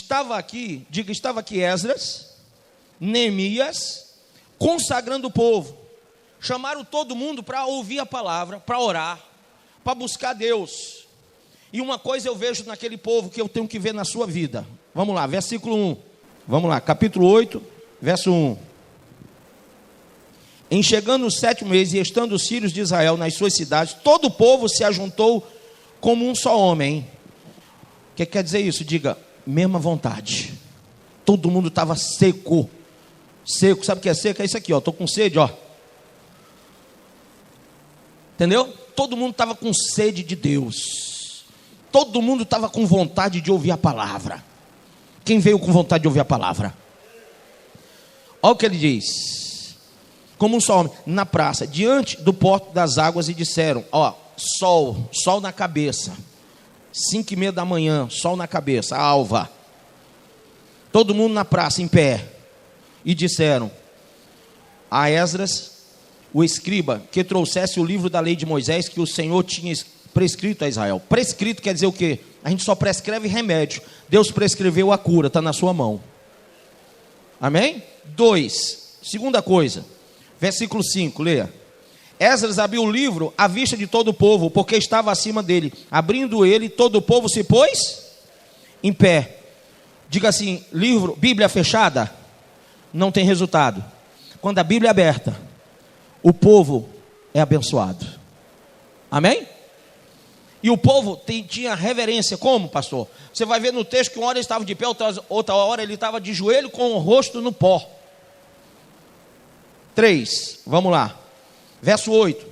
estava aqui Esdras, Neemias, consagrando o povo. Chamaram todo mundo para ouvir a palavra, para orar, para buscar Deus. E uma coisa eu vejo naquele povo que eu tenho que ver na sua vida. Vamos lá, versículo 1. Vamos lá, capítulo 8, verso 1. Em chegando o 7º mês e estando os filhos de Israel nas suas cidades, todo o povo se ajuntou como um só homem. O que quer dizer isso? Diga, mesma vontade. Todo mundo estava seco. Seco, sabe o que é seco? É isso aqui, ó. Estou com sede, ó. Entendeu? Todo mundo estava com sede de Deus. Todo mundo estava com vontade de ouvir a palavra. Quem veio com vontade de ouvir a palavra? Olha o que ele diz. Como um só homem, na praça, diante do porto das águas, e disseram, ó, sol na cabeça, 5:30 da manhã, sol na cabeça, alva, todo mundo na praça, em pé, e disseram a Esdras, o escriba, que trouxesse o livro da lei de Moisés, que o Senhor tinha prescrito a Israel. Prescrito quer dizer o quê? A gente só prescreve remédio, Deus prescreveu a cura, está na sua mão. Amém? 2, segunda coisa, versículo 5, leia. Esdras abriu o livro à vista de todo o povo, porque estava acima dele. Abrindo ele, todo o povo se pôs em pé. Diga assim, livro, Bíblia fechada, não tem resultado. Quando a Bíblia é aberta, o povo é abençoado. Amém? E o povo tinha reverência. Como, pastor? Você vai ver no texto que uma hora ele estava de pé, outra hora ele estava de joelho com o rosto no pó. 3, vamos lá. Verso 8.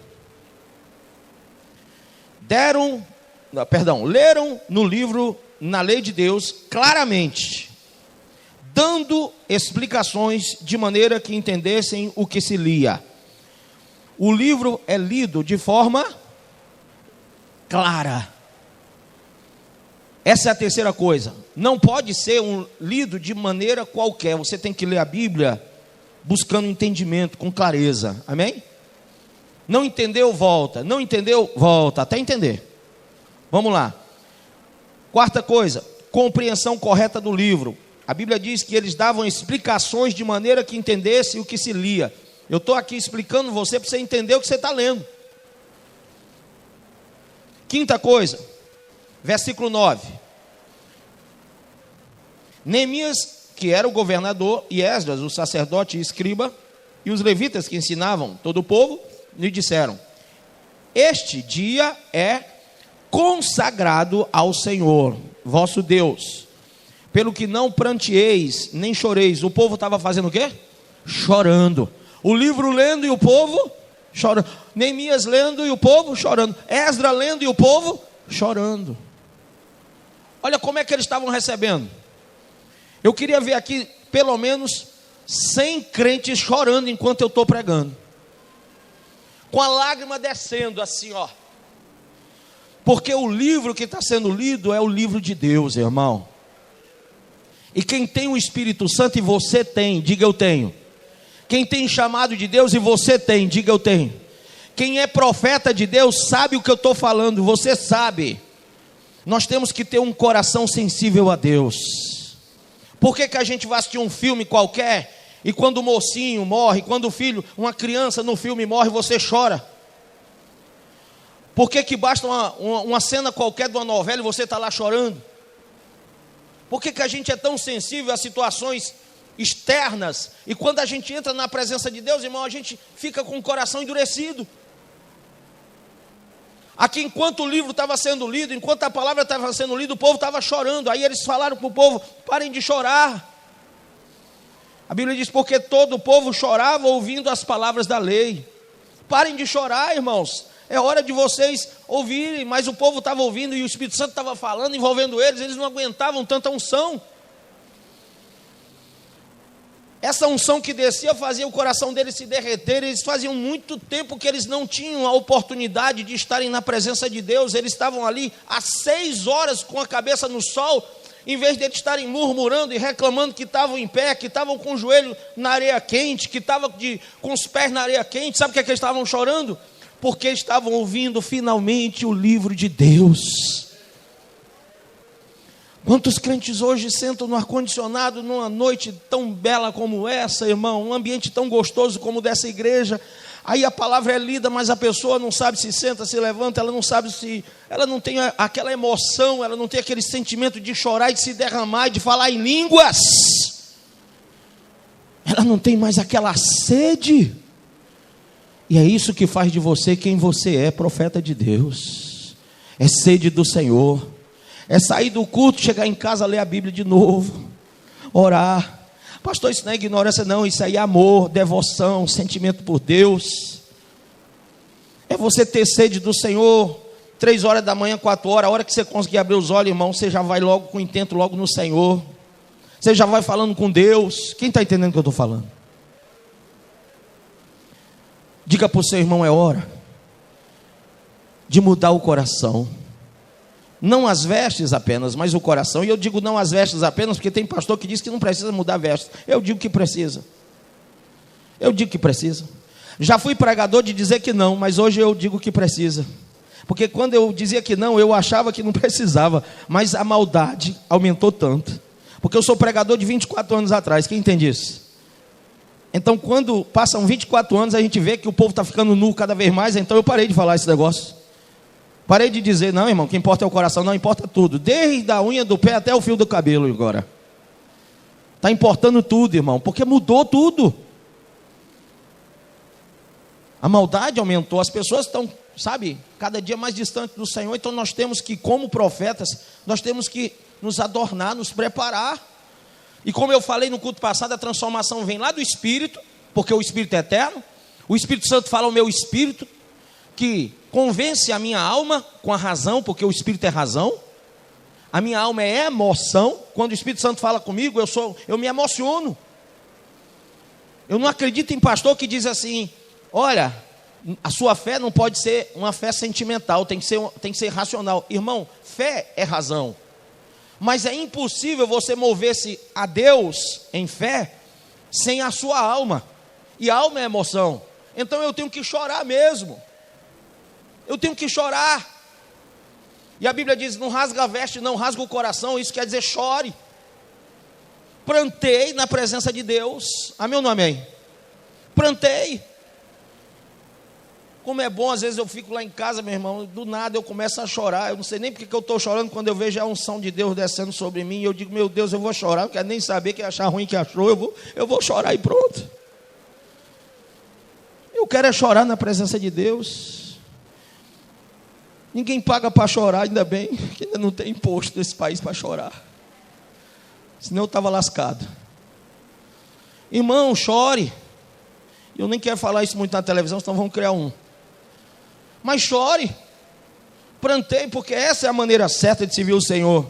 Leram no livro, na lei de Deus, claramente, dando explicações de maneira que entendessem o que se lia. O livro é lido de forma clara. Essa é a terceira coisa. Não pode ser lido de maneira qualquer. Você tem que ler a Bíblia buscando entendimento, com clareza. Amém? Não entendeu, volta. Não entendeu, volta. Até entender. Vamos lá. Quarta coisa, compreensão correta do livro. A Bíblia diz que eles davam explicações de maneira que entendesse o que se lia. Eu estou aqui explicando você para você entender o que você está lendo. Quinta coisa, versículo 9. Neemias, que era o governador, e Esdras, o sacerdote e escriba, e os levitas que ensinavam todo o povo, lhe disseram: este dia é consagrado ao Senhor, vosso Deus, pelo que não pranteeis, nem choreis. O povo estava fazendo o quê? Chorando. O livro lendo e o povo chorando. Neemias lendo e o povo chorando. Esdras lendo e o povo chorando. Olha como é que eles estavam recebendo. Eu queria ver aqui pelo menos 100 crentes chorando enquanto eu estou pregando, com a lágrima descendo assim, ó. Porque o livro que está sendo lido é o livro de Deus, irmão. E quem tem o Espírito Santo, e você tem, diga eu tenho. Quem tem chamado de Deus, e você tem, diga eu tenho. Quem é profeta de Deus sabe o que eu estou falando, você sabe. Nós temos que ter um coração sensível a Deus. Por que a gente vai assistir um filme qualquer, e quando o mocinho morre, quando o filho, uma criança no filme morre, você chora? Por que basta uma cena qualquer de uma novela e você está lá chorando? Por que a gente é tão sensível a situações externas, e quando a gente entra na presença de Deus, irmão, a gente fica com o coração endurecido? Aqui, enquanto o livro estava sendo lido, enquanto a palavra estava sendo lida, o povo estava chorando. Aí eles falaram para o povo: parem de chorar. A Bíblia diz: porque todo o povo chorava ouvindo as palavras da lei. Parem de chorar, irmãos. É hora de vocês ouvirem. Mas o povo estava ouvindo e o Espírito Santo estava falando, envolvendo eles não aguentavam tanta unção. Essa unção que descia fazia o coração deles se derreter. Eles faziam muito tempo que eles não tinham a oportunidade de estarem na presença de Deus. Eles estavam ali há 6 horas com a cabeça no sol, em vez de eles estarem murmurando e reclamando que estavam em pé, que estavam com o joelho na areia quente, que estavam com os pés na areia quente. Sabe o que é que eles estavam chorando? Porque estavam ouvindo finalmente o livro de Deus. Quantos crentes hoje sentam no ar-condicionado numa noite tão bela como essa, irmão, um ambiente tão gostoso como o dessa igreja, aí a palavra é lida, mas a pessoa não sabe se senta, se levanta, ela não sabe se, ela não tem aquela emoção, ela não tem aquele sentimento de chorar e de se derramar e de falar em línguas, ela não tem mais aquela sede, e é isso que faz de você quem você é, profeta de Deus, é sede do Senhor, é sair do culto, chegar em casa, ler a Bíblia de novo, orar. Pastor, isso não é ignorância não, isso aí é amor, devoção, sentimento por Deus. É você ter sede do Senhor, 3 horas da manhã, 4 horas, a hora que você conseguir abrir os olhos, irmão, você já vai logo com intento, logo no Senhor. Você já vai falando com Deus. Quem está entendendo o que eu estou falando? Diga para o seu irmão, é hora de mudar o coração. Não as vestes apenas, mas o coração. E eu digo não as vestes apenas, porque tem pastor que diz que não precisa mudar vestes. Eu digo que precisa. Eu digo que precisa. Já fui pregador de dizer que não, mas hoje eu digo que precisa. Porque quando eu dizia que não, eu achava que não precisava. Mas a maldade aumentou tanto. Porque eu sou pregador de 24 anos atrás. Quem entende isso? Então quando passam 24 anos, a gente vê que o povo está ficando nu cada vez mais. Então eu parei de falar esse negócio. Parei de dizer, não, irmão, o que importa é o coração. Não, importa tudo, desde a unha do pé até o fio do cabelo agora. Está importando tudo, irmão, porque mudou tudo. A maldade aumentou, as pessoas estão, sabe, cada dia mais distantes do Senhor. Então nós temos que, como profetas, nós temos que nos adornar, nos preparar. E como eu falei no culto passado, a transformação vem lá do Espírito, porque o Espírito é eterno. O Espírito Santo fala ao meu espírito, que convence a minha alma com a razão, porque o Espírito é razão. A minha alma é emoção. Quando o Espírito Santo fala comigo, eu me emociono. Eu não acredito em pastor que diz assim: olha, a sua fé não pode ser uma fé sentimental, tem que ser racional. Irmão, fé é razão. Mas é impossível você mover-se a Deus em fé sem a sua alma. E a alma é emoção. Então eu tenho que chorar mesmo. Eu tenho que chorar. E a Bíblia diz: não rasga a veste, não rasga o coração. Isso quer dizer chore. Plantei na presença de Deus. Amém ou não amém? Plantei. Como é bom, às vezes eu fico lá em casa, meu irmão, do nada eu começo a chorar. Eu não sei nem porque que eu estou chorando. Quando eu vejo a unção de Deus descendo sobre mim, eu digo: meu Deus, eu vou chorar. Não quero nem saber, que achar ruim que achou. Eu vou chorar e pronto. Eu quero é chorar na presença de Deus. Ninguém paga para chorar, ainda bem que ainda não tem imposto nesse país para chorar. Senão eu estava lascado. Irmão, chore. Eu nem quero falar isso muito na televisão, senão vamos criar um. Mas chore. Plantei, porque essa é a maneira certa de servir o Senhor.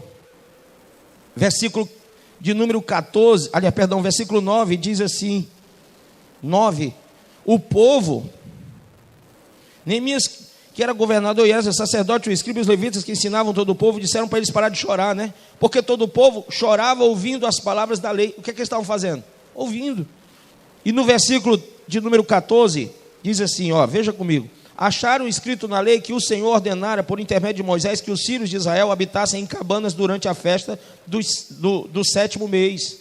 Versículo de número 14, aliás, perdão, versículo 9, diz assim: 9, o povo, Neemias, que era governador, e Esdras, sacerdote, o escriba e os levitas que ensinavam todo o povo, disseram para eles parar de chorar, né? Porque todo o povo chorava ouvindo as palavras da lei. O que é que eles estavam fazendo? Ouvindo. E no versículo de número 14, diz assim, ó, veja comigo: acharam escrito na lei que o Senhor ordenara por intermédio de Moisés que os filhos de Israel habitassem em cabanas durante a festa do 7º mês,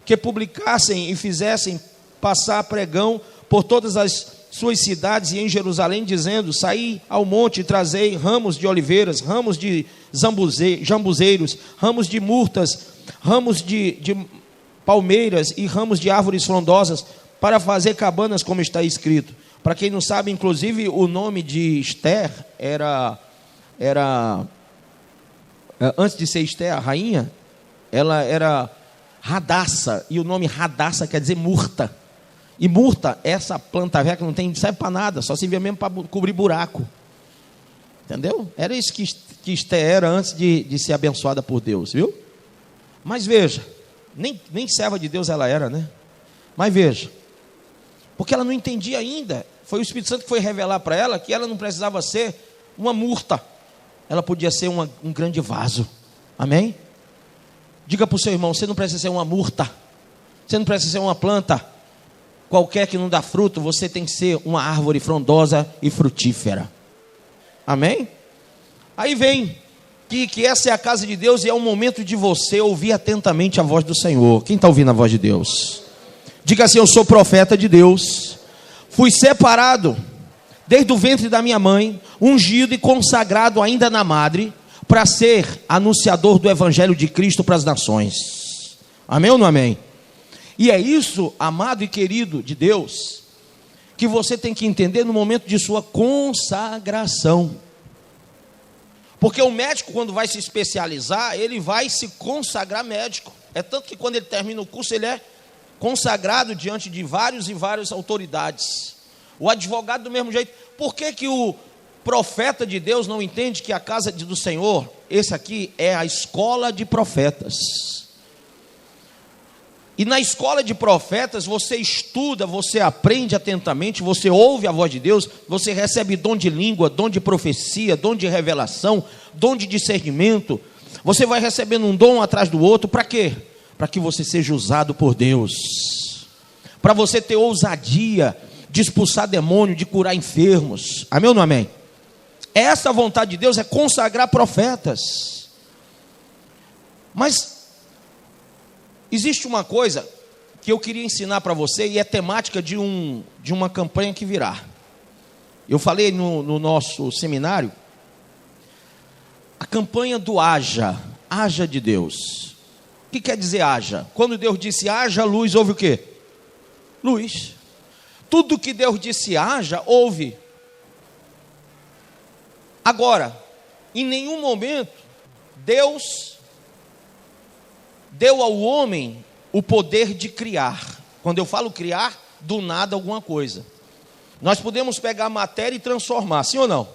que publicassem e fizessem passar pregão por todas as suas cidades e em Jerusalém, dizendo: saí ao monte e trazei ramos de oliveiras, ramos de jambuzeiros, ramos de murtas, ramos de palmeiras e ramos de árvores frondosas, para fazer cabanas, como está escrito. Para quem não sabe, inclusive, o nome de Esther era antes de ser Esther, a rainha, ela era Radassa, e o nome Radassa quer dizer murta. E murta, essa planta velha que não serve para nada, só servia mesmo para cobrir buraco. Entendeu? Era isso que Esther era antes de ser abençoada por Deus, viu? Mas veja, nem serva de Deus ela era, né? Mas veja, porque ela não entendia ainda. Foi o Espírito Santo que foi revelar para ela que ela não precisava ser uma murta, ela podia ser um grande vaso. Amém? Diga para o seu irmão: você não precisa ser uma murta, você não precisa ser uma planta qualquer que não dá fruto, você tem que ser uma árvore frondosa e frutífera. Amém? Aí vem aqui que essa é a casa de Deus e é o momento de você ouvir atentamente a voz do Senhor. Quem está ouvindo a voz de Deus? Diga assim: eu sou profeta de Deus, fui separado desde o ventre da minha mãe, ungido e consagrado ainda na madre, para ser anunciador do evangelho de Cristo para as nações. Amém ou não amém? E é isso, amado e querido de Deus, que você tem que entender no momento de sua consagração. Porque o médico, quando vai se especializar, ele vai se consagrar médico. É tanto que quando ele termina o curso, ele é consagrado diante de vários e várias autoridades. O advogado do mesmo jeito. Por que que o profeta de Deus não entende que a casa do Senhor, esse aqui é a escola de profetas? E na escola de profetas você estuda, você aprende atentamente, você ouve a voz de Deus, você recebe dom de língua, dom de profecia, dom de revelação, dom de discernimento. Você vai recebendo um dom atrás do outro, para quê? Para que você seja usado por Deus, para você ter ousadia de expulsar demônio, de curar enfermos. Amém ou não amém? Essa vontade de Deus é consagrar profetas. Mas existe uma coisa que eu queria ensinar para você, e é temática de uma campanha que virá. Eu falei no nosso seminário, a campanha do haja de Deus. O que quer dizer haja? Quando Deus disse haja luz, houve o quê? Luz. Tudo que Deus disse haja, houve. Agora, em nenhum momento, Deus deu ao homem o poder de criar. Quando eu falo criar, do nada alguma coisa. Nós podemos pegar matéria e transformar, sim ou não?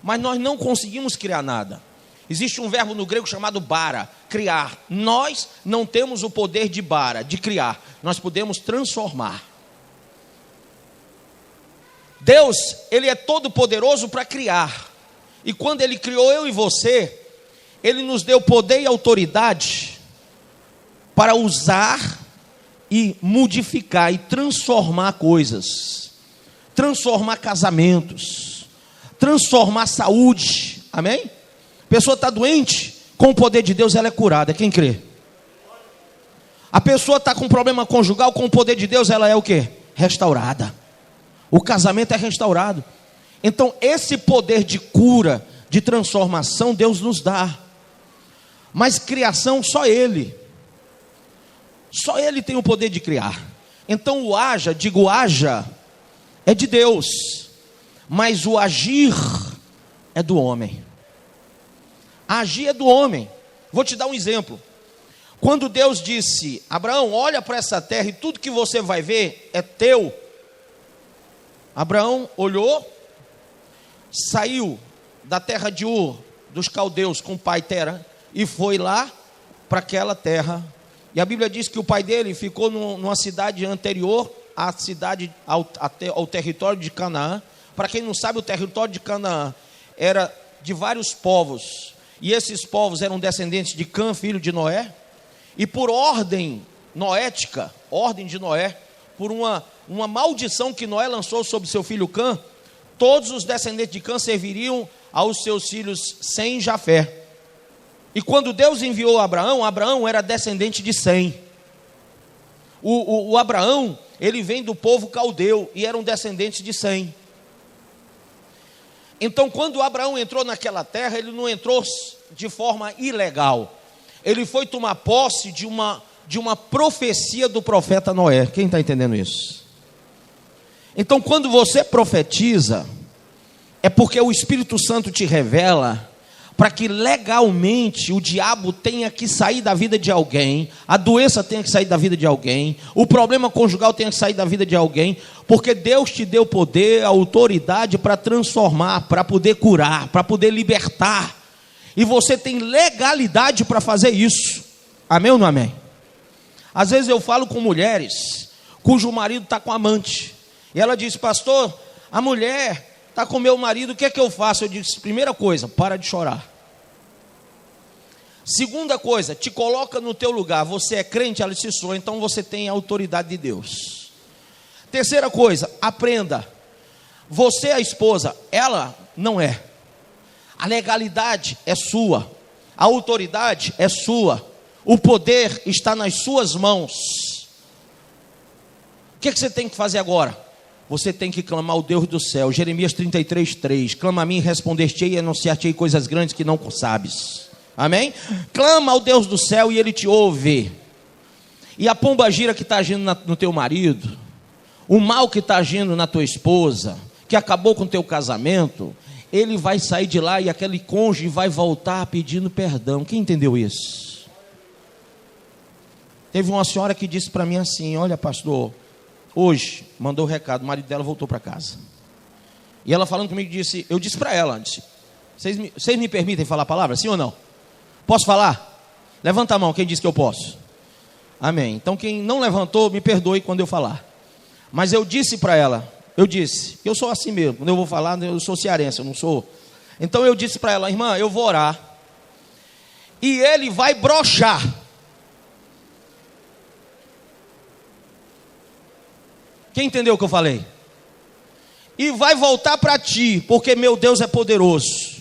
Mas nós não conseguimos criar nada. Existe um verbo no grego chamado bara, criar. Nós não temos o poder de bara, de criar. Nós podemos transformar. Deus, Ele é todo poderoso para criar. E quando Ele criou eu e você, Ele nos deu poder e autoridade para usar e modificar e transformar coisas, transformar casamentos, transformar saúde. Amém? A pessoa está doente, com o poder de Deus ela é curada. Quem crê? A pessoa está com problema conjugal, com o poder de Deus ela é o quê? Restaurada. O casamento é restaurado. Então esse poder de cura, de transformação, Deus nos dá. Mas criação, só Ele tem o poder de criar. Então o haja, digo haja, é de Deus, mas o agir é do homem. Agir é do homem. Vou te dar um exemplo. Quando Deus disse: Abraão, olha para essa terra e tudo que você vai ver é teu. Abraão olhou, saiu da terra de Ur, dos caldeus, com o pai Tera, e foi lá para aquela terra. E a Bíblia diz que o pai dele ficou numa cidade anterior à cidade, ao território de Canaã. Para quem não sabe, o território de Canaã era de vários povos, e esses povos eram descendentes de Cã, filho de Noé. E por ordem noética, ordem de Noé, por uma maldição que Noé lançou sobre seu filho Cã, todos os descendentes de Cã serviriam aos seus filhos Sem e Jafé. E quando Deus enviou Abraão, Abraão era descendente de Sem. O Abraão, ele vem do povo caldeu e eram descendentes de Sem. Então quando Abraão entrou naquela terra, ele não entrou de forma ilegal. Ele foi tomar posse de uma profecia do profeta Noé. Quem está entendendo isso? Então quando você profetiza, é porque o Espírito Santo te revela para que legalmente o diabo tenha que sair da vida de alguém, a doença tenha que sair da vida de alguém, o problema conjugal tenha que sair da vida de alguém, porque Deus te deu poder, autoridade para transformar, para poder curar, para poder libertar, e você tem legalidade para fazer isso. Amém ou não amém? Às vezes eu falo com mulheres cujo marido está com amante, e ela diz: pastor, a mulher está com meu marido, o que é que eu faço? Eu disse: primeira coisa, para de chorar. Segunda coisa, te coloca no teu lugar. Você é crente? Ela disse: sou. Então você tem a autoridade de Deus. Terceira coisa, aprenda. Você é a esposa, ela não é. A legalidade é sua, a autoridade é sua, o poder está nas suas mãos. O que você tem que fazer agora? Você tem que clamar ao Deus do céu. Jeremias 33:3. Clama a mim, responder-te-ei e anunciar-te-ei coisas grandes que não sabes. Amém? Clama ao Deus do céu e Ele te ouve. E a pombagira que está agindo no teu marido, o mal que está agindo na tua esposa, que acabou com o teu casamento, ele vai sair de lá e aquele cônjuge vai voltar pedindo perdão. Quem entendeu isso? Teve uma senhora que disse para mim assim: olha, pastor, hoje mandou o recado, o marido dela voltou para casa. E ela falando comigo disse, eu disse para ela, vocês me permitem falar a palavra, sim ou não? Posso falar? Levanta a mão, quem disse que eu posso? Amém. Então quem não levantou, me perdoe quando eu falar. Mas eu disse para ela, eu sou assim mesmo, quando eu vou falar, eu sou cearense, eu não sou. Então eu disse para ela, irmã, eu vou orar, e ele vai broxar. Quem entendeu o que eu falei? E vai voltar para ti, porque meu Deus é poderoso.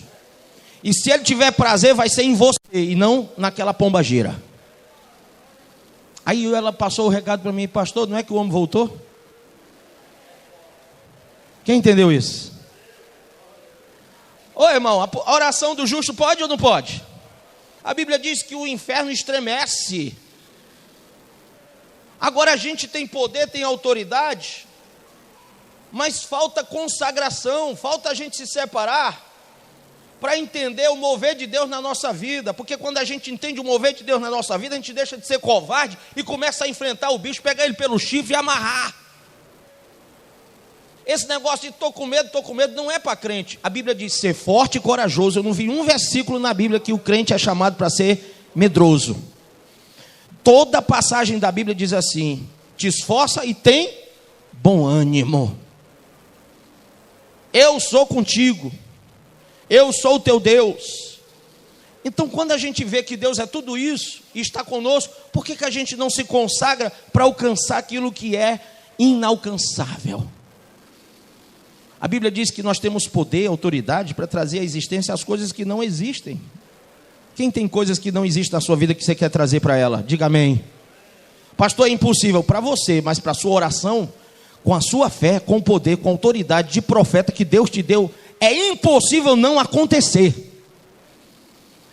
E se ele tiver prazer, vai ser em você, e não naquela pombagira. Aí ela passou o recado para mim, pastor, não é que o homem voltou? Quem entendeu isso? Ô irmão, a oração do justo pode ou não pode? A Bíblia diz que o inferno estremece. Agora a gente tem poder, tem autoridade, mas falta consagração, falta a gente se separar para entender o mover de Deus na nossa vida. Porque quando a gente entende o mover de Deus na nossa vida, a gente deixa de ser covarde e começa a enfrentar o bicho, pegar ele pelo chifre e amarrar. Esse negócio de estou com medo, não é para crente. A Bíblia diz ser forte e corajoso. Eu não vi um versículo na Bíblia que o crente é chamado para ser medroso. Toda passagem da Bíblia diz assim: te esforça e tem bom ânimo. Eu sou contigo. Eu sou o teu Deus. Então quando a gente vê que Deus é tudo isso e está conosco, por que a gente não se consagra para alcançar aquilo que é inalcançável? A Bíblia diz que nós temos poder, autoridade para trazer à existência as coisas que não existem. Quem tem coisas que não existem na sua vida que você quer trazer para ela? Diga amém. Pastor, é impossível para você, mas para a sua oração, com a sua fé, com o poder, com a autoridade de profeta que Deus te deu, é impossível não acontecer.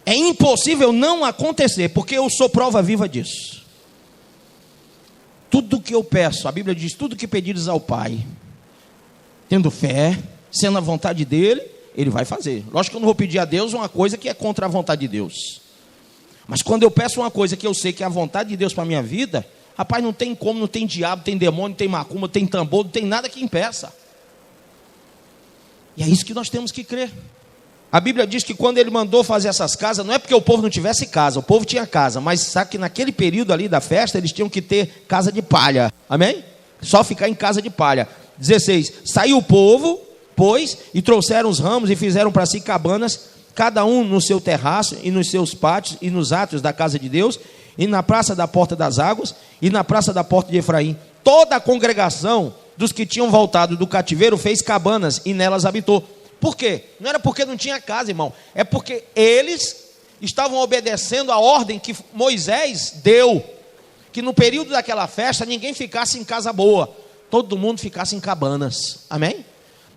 É impossível não acontecer, porque eu sou prova viva disso. Tudo que eu peço, a Bíblia diz, tudo que pedires ao Pai, tendo fé, sendo a vontade dele, ele vai fazer. Lógico que eu não vou pedir a Deus uma coisa que é contra a vontade de Deus. Mas quando eu peço uma coisa que eu sei que é a vontade de Deus para a minha vida, rapaz, não tem como, não tem diabo, tem demônio, não tem macumba, não tem tambor, não tem nada que impeça. E é isso que nós temos que crer. A Bíblia diz que quando ele mandou fazer essas casas, não é porque o povo não tivesse casa, o povo tinha casa, mas sabe que naquele período ali da festa, eles tinham que ter casa de palha, amém? Só ficar em casa de palha. 16, saiu o povo, pois, e trouxeram os ramos e fizeram para si cabanas, cada um no seu terraço e nos seus pátios e nos átrios da casa de Deus, e na praça da porta das águas e na praça da porta de Efraim. Toda a congregação dos que tinham voltado do cativeiro fez cabanas e nelas habitou. Por quê? Não era porque não tinha casa, irmão, é porque eles estavam obedecendo a ordem que Moisés deu, que no período daquela festa ninguém ficasse em casa boa, todo mundo ficasse em cabanas, amém?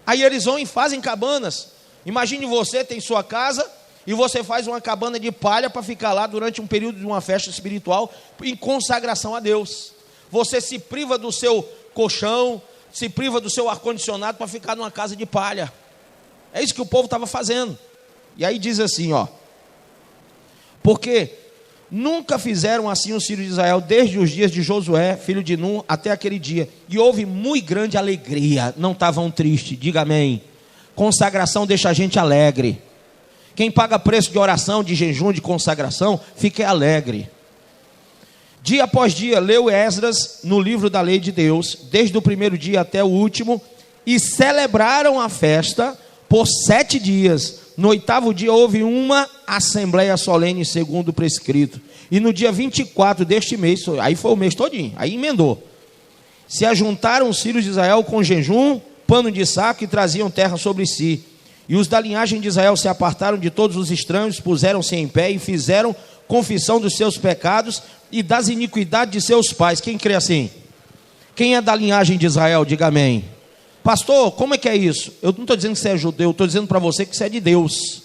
Aí eles vão e fazem cabanas. Imagine você tem sua casa e você faz uma cabana de palha para ficar lá durante um período de uma festa espiritual em consagração a Deus. Você se priva do seu colchão, se priva do seu ar-condicionado para ficar numa casa de palha. É isso que o povo estava fazendo. E aí diz assim, ó: porque nunca fizeram assim os filhos de Israel desde os dias de Josué, filho de Nun, até aquele dia. E houve muito grande alegria, não estavam tristes, diga amém. Consagração deixa a gente alegre. Quem paga preço de oração, de jejum, de consagração, fica alegre. Dia após dia, leu Esdras no livro da lei de Deus, desde o primeiro dia até o último, e celebraram a festa por 7 dias. No 8º dia houve uma assembleia solene segundo o prescrito. E no dia 24 deste mês, aí foi o mês todinho, aí emendou, se ajuntaram os filhos de Israel com jejum, pano de saco, e traziam terra sobre si. E os da linhagem de Israel se apartaram de todos os estranhos, puseram-se em pé e fizeram confissão dos seus pecados e das iniquidades de seus pais. Quem crê assim? Quem é da linhagem de Israel? Diga amém. Pastor, como é que é isso? Eu não estou dizendo que você é judeu, eu estou dizendo para você que você é de Deus.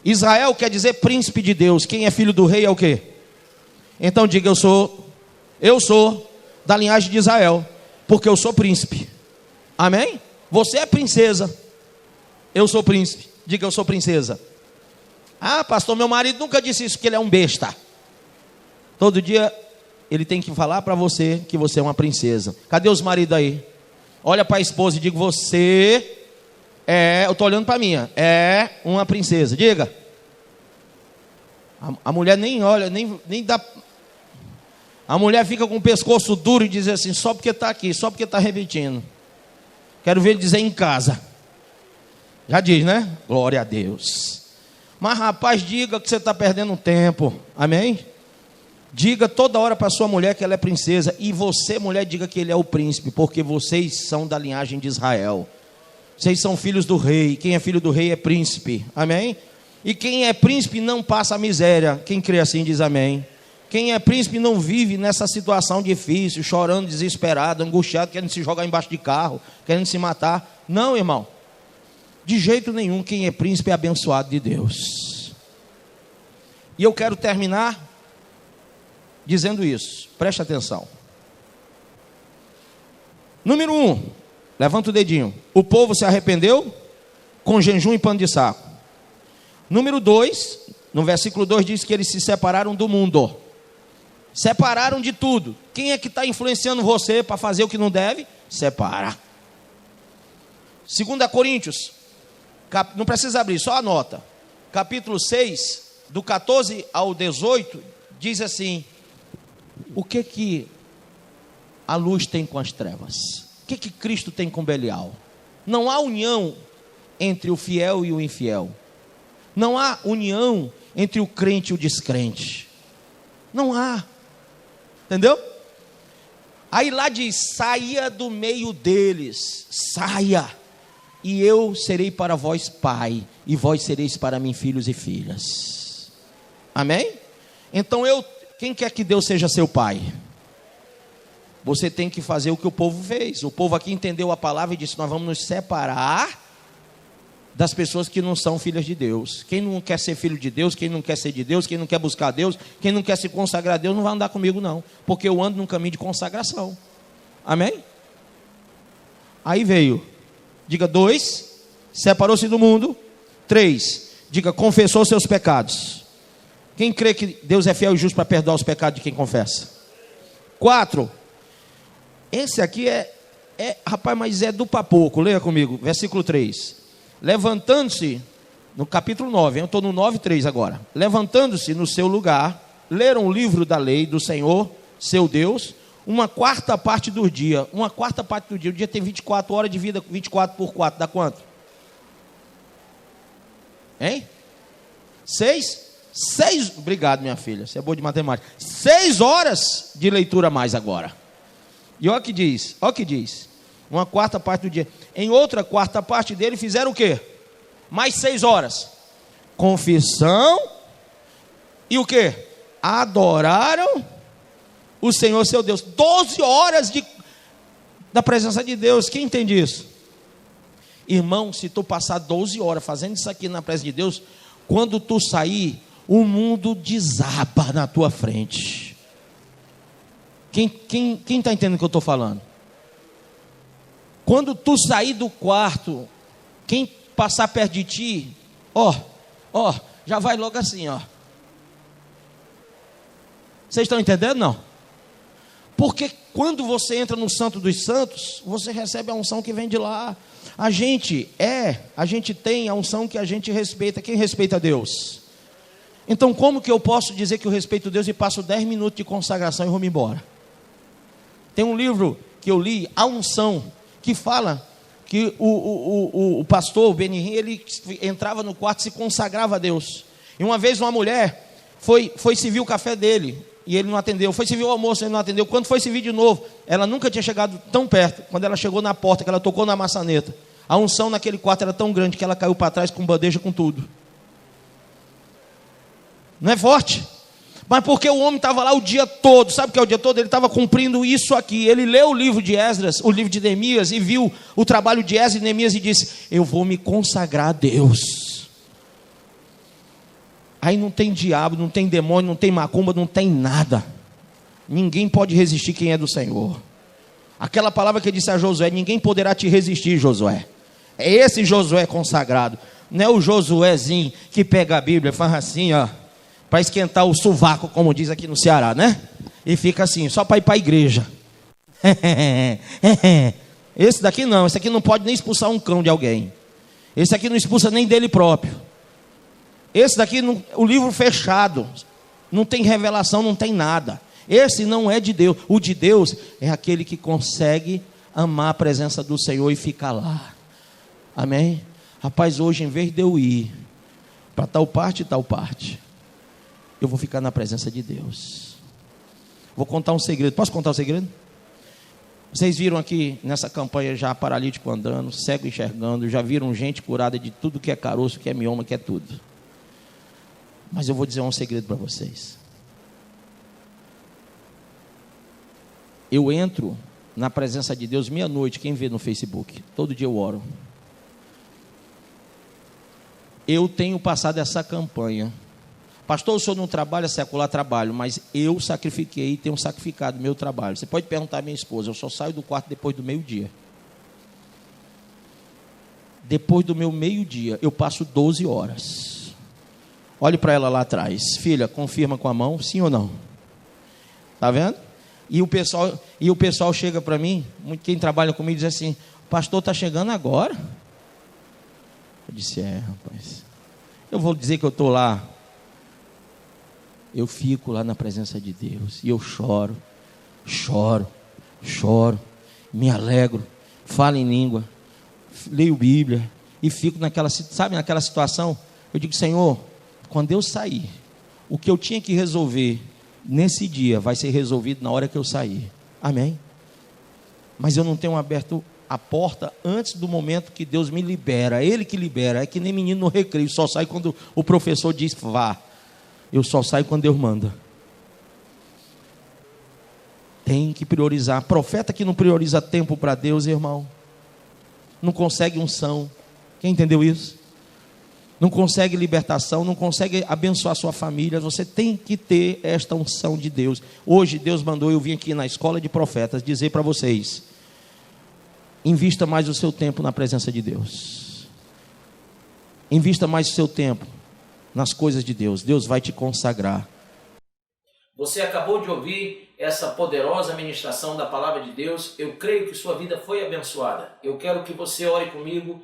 Israel quer dizer príncipe de Deus. Quem é filho do rei é o quê? Então diga, eu sou da linhagem de Israel, porque eu sou príncipe. Amém? Você é princesa. Eu sou príncipe. Diga, eu sou princesa. Ah, pastor, meu marido nunca disse isso, que ele é um besta. Todo dia ele tem que falar para você que você é uma princesa. Cadê os maridos aí? Olha para a esposa e diga, você eu estou olhando para a minha, é uma princesa. Diga. A mulher nem olha, nem dá. A mulher fica com o pescoço duro e diz assim, só porque está aqui, só porque está repetindo. Quero ver ele dizer em casa. Já diz, né? Glória a Deus. Mas rapaz, diga que você está perdendo tempo. Amém? Diga toda hora para sua mulher que ela é princesa. E você, mulher, diga que ele é o príncipe, porque vocês são da linhagem de Israel. Vocês são filhos do rei. Quem é filho do rei é príncipe. Amém? E quem é príncipe não passa a miséria. Quem crê assim diz amém. Quem é príncipe não vive nessa situação difícil, chorando, desesperado, angustiado, querendo se jogar embaixo de carro, querendo se matar. Não, irmão. De jeito nenhum, quem é príncipe é abençoado de Deus. E eu quero terminar dizendo isso. Preste atenção. Número 1, levanta o dedinho. O povo se arrependeu com jejum e pano de saco. Número 2, no versículo 2 diz que eles se separaram do mundo. Separaram de tudo. Quem é que está influenciando você para fazer o que não deve? Separa. 2 Coríntios, não precisa abrir, só anota. Capítulo 6, do 14 ao 18, diz assim: o que a luz tem com as trevas? O que Cristo tem com Belial? Não há união entre o fiel e o infiel. Não há união entre o crente e o descrente. Não há. Entendeu? Aí lá diz, saia do meio deles. Saia. E eu serei para vós pai, e vós sereis para mim filhos e filhas. Amém? Então quem quer que Deus seja seu pai? Você tem que fazer o que o povo fez. O povo aqui entendeu a palavra e disse, nós vamos nos separar das pessoas que não são filhas de Deus. Quem não quer ser filho de Deus, quem não quer ser de Deus, quem não quer buscar Deus, quem não quer se consagrar a Deus, não vai andar comigo não, porque eu ando num caminho de consagração. Amém? Aí veio, diga 2, separou-se do mundo. 3, diga, confessou seus pecados. Quem crê que Deus é fiel e justo para perdoar os pecados de quem confessa? 4, esse aqui rapaz, mas é do papoco. Leia comigo, versículo 3. Levantando-se, no capítulo 9, eu estou no 9:3 agora. Levantando-se no seu lugar, leram o livro da lei do Senhor, seu Deus, uma quarta parte do dia. Uma quarta parte do dia. O dia tem 24 horas de vida, 24 por 4, dá quanto? Hein? 6? Obrigado, minha filha, você é boa de matemática. 6 horas de leitura a mais agora. E olha o que diz. Uma quarta parte do dia. Em outra quarta parte dele fizeram o quê? Mais 6 horas. Confissão. E o quê? Adoraram o Senhor seu Deus. 12 horas da presença de Deus. Quem entende isso? Irmão, se tu passar 12 horas fazendo isso aqui na presença de Deus, quando tu sair, o mundo desaba na tua frente. Quem está entendendo o que eu estou falando? Quando tu sair do quarto, quem passar perto de ti, já vai logo assim, ó. Vocês estão entendendo, não? Porque quando você entra no Santo dos Santos, você recebe a unção que vem de lá. A gente tem a unção que a gente respeita. Quem respeita a Deus? Então como que eu posso dizer que eu respeito Deus e passo 10 minutos de consagração e vou me embora? Tem um livro que eu li, A Unção, que fala que o pastor, o Benihim, ele entrava no quarto e se consagrava a Deus. E uma vez uma mulher foi servir o café dele, e ele não atendeu. Foi servir o almoço, ele não atendeu. Quando foi servir de novo, ela nunca tinha chegado tão perto. Quando ela chegou na porta, que ela tocou na maçaneta, A unção naquele quarto era tão grande que ela caiu para trás com bandeja com tudo. Não é forte? Mas porque o homem estava lá o dia todo. Sabe o que é o dia todo? Ele estava cumprindo isso aqui. Ele leu o livro de Esdras, o livro de Neemias, e viu o trabalho de Esdras e Neemias e disse: eu vou me consagrar a Deus. Aí não tem diabo, não tem demônio, não tem macumba, não tem nada. Ninguém pode resistir quem é do Senhor. Aquela palavra que ele disse a Josué: ninguém poderá te resistir, Josué. É esse Josué consagrado. Não é o Josuézinho que pega a Bíblia e faz assim, ó, para esquentar o sovaco, como diz aqui no Ceará, né? E fica assim, só para ir para a igreja. Esse daqui não, esse aqui não pode nem expulsar um cão de alguém. Esse aqui não expulsa nem dele próprio. Esse daqui, o livro fechado, não tem revelação, não tem nada. Esse não é de Deus. O de Deus é aquele que consegue amar a presença do Senhor e ficar lá. Amém? Rapaz, hoje em vez de eu ir para tal parte e tal parte, eu vou ficar na presença de Deus. Vou contar um segredo. Posso contar um segredo? Vocês viram aqui nessa campanha já paralítico andando, cego enxergando, já viram gente curada de tudo que é caroço, que é mioma, que é tudo. Mas eu vou dizer um segredo para vocês. Eu entro na presença de Deus meia-noite. Quem vê no Facebook, todo dia eu oro. Eu tenho passado essa campanha. Pastor, o senhor não trabalha secular? Trabalho, mas eu sacrifiquei e tenho sacrificado meu trabalho. Você pode perguntar à minha esposa, eu só saio do quarto depois do meio-dia. Depois do meu meio-dia, eu passo 12 horas. Olhe para ela lá atrás. Filha, confirma com a mão, sim ou não? Está vendo? E o pessoal chega para mim, quem trabalha comigo diz assim: pastor, está chegando agora? Eu disse: rapaz, eu vou dizer que eu estou lá. Eu fico lá na presença de Deus e eu choro, me alegro, falo em língua, leio Bíblia e fico naquela situação. Eu digo: Senhor, quando eu sair, o que eu tinha que resolver nesse dia vai ser resolvido na hora que eu sair. Amém? Mas eu não tenho aberto a porta antes do momento que Deus me libera. Ele que libera. É que nem menino no recreio, só sai quando o professor diz vá. Eu só saio quando Deus manda. Tem que priorizar. Profeta que não prioriza tempo para Deus, irmão, não consegue unção. Quem entendeu isso? Não consegue libertação, não consegue abençoar sua família. Você tem que ter esta unção de Deus. Hoje Deus mandou eu vir aqui na escola de profetas dizer para vocês: invista mais o seu tempo na presença de Deus. Invista mais o seu tempo nas coisas de Deus. Deus vai te consagrar. Você acabou de ouvir essa poderosa ministração da palavra de Deus. Eu creio que sua vida foi abençoada. Eu quero que você ore comigo,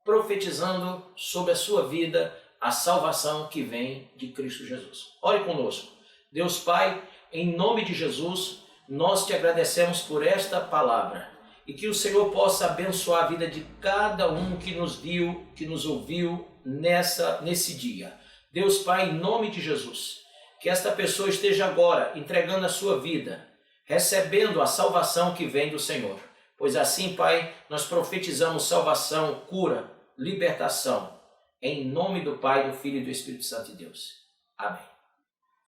profetizando sobre a sua vida a salvação que vem de Cristo Jesus. Ore conosco. Deus Pai, em nome de Jesus, nós te agradecemos por esta palavra e que o Senhor possa abençoar a vida de cada um que nos viu, que nos ouviu nesse dia. Deus Pai, em nome de Jesus, que esta pessoa esteja agora entregando a sua vida, recebendo a salvação que vem do Senhor. Pois assim, Pai, nós profetizamos salvação, cura, libertação, em nome do Pai, do Filho e do Espírito Santo de Deus. Amém.